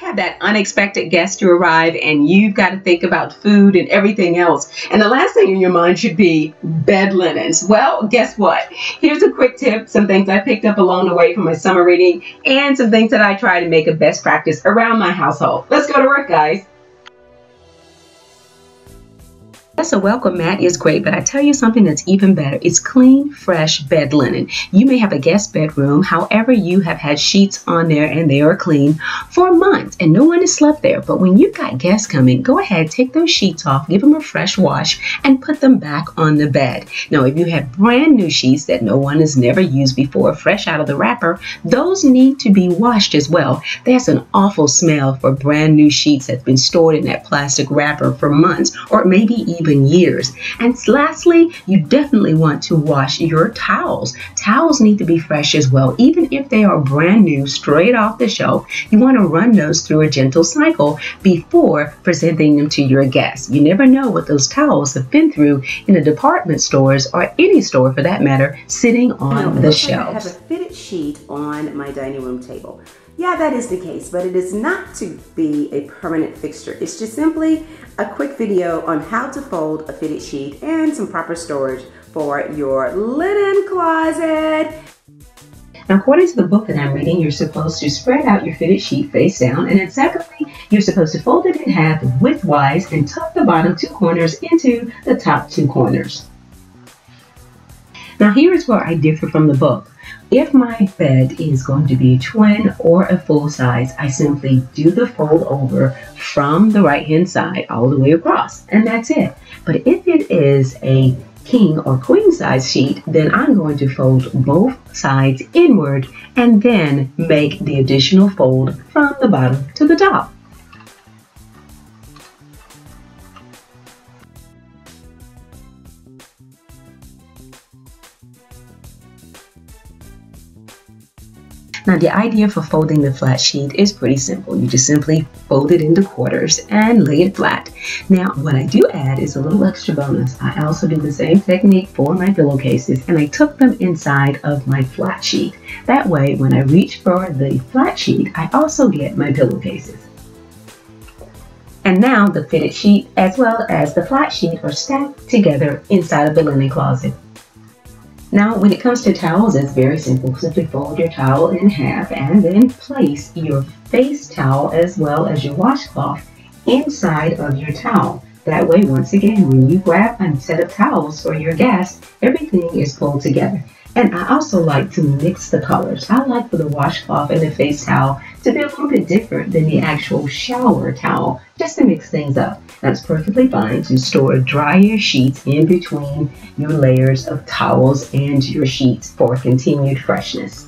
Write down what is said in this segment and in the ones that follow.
have that unexpected guest to arrive and you've got to think about food and everything else. And the last thing in your mind should be bed linens. Well, guess what? Here's a quick tip, some things I picked up along the way from my summer reading, and some things that I try to make a best practice around my household. Let's go to work, guys. Yes, a welcome mat is great, but I tell you something that's even better. It's clean, fresh bed linen. You may have a guest bedroom, however, you have had sheets on there and they are clean for months and no one has slept there. But when you've got guests coming, go ahead, take those sheets off, give them a fresh wash, and put them back on the bed. Now, if you have brand new sheets that no one has never used before, fresh out of the wrapper, those need to be washed as well. There's an awful smell for brand new sheets that's been stored in that plastic wrapper for months or maybe even years. And lastly, you definitely want to wash your towels. Towels need to be fresh as well. Even if they are brand new, straight off the shelf, you want to run those through a gentle cycle before presenting them to your guests. You never know what those towels have been through in the department stores or any store for that matter, sitting on the shelves. I have a fitted sheet on my dining room table. Yeah, that is the case, but it is not to be a permanent fixture. It's just simply a quick video on how to fold a fitted sheet and some proper storage for your linen closet. Now, according to the book that I'm reading, you're supposed to spread out your fitted sheet face down, and then secondly, you're supposed to fold it in half widthwise and tuck the bottom two corners into the top two corners. Now, here is where I differ from the book. If my bed is going to be a twin or a full size, I simply do the fold over from the right hand side all the way across, and that's it. But if it is a king or queen size sheet, then I'm going to fold both sides inward and then make the additional fold from the bottom to the top. Now, the idea for folding the flat sheet is pretty simple. You just simply fold it into quarters and lay it flat. Now, what I do add is a little extra bonus. I also do the same technique for my pillowcases, and I tuck them inside of my flat sheet. That way, when I reach for the flat sheet, I also get my pillowcases. And now the fitted sheet as well as the flat sheet are stacked together inside of the linen closet. Now, when it comes to towels, it's very simple. Simply fold your towel in half and then place your face towel as well as your washcloth inside of your towel. That way, once again, when you grab a set of towels for your guests, everything is pulled together. And I also like to mix the colors. I like for the washcloth and the face towel to be a little bit different than the actual shower towel, just to mix things up. That's perfectly fine to store drier sheets in between your layers of towels and your sheets for continued freshness.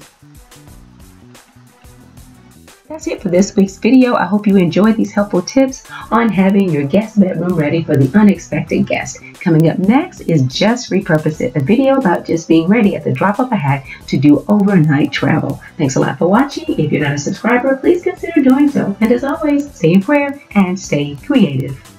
That's it for this week's video. I hope you enjoyed these helpful tips on having your guest bedroom ready for the unexpected guest. Coming up next is Just Repurpose It, a video about just being ready at the drop of a hat to do overnight travel. Thanks a lot for watching. If you're not a subscriber, please consider doing so. And as always, stay in prayer and stay creative.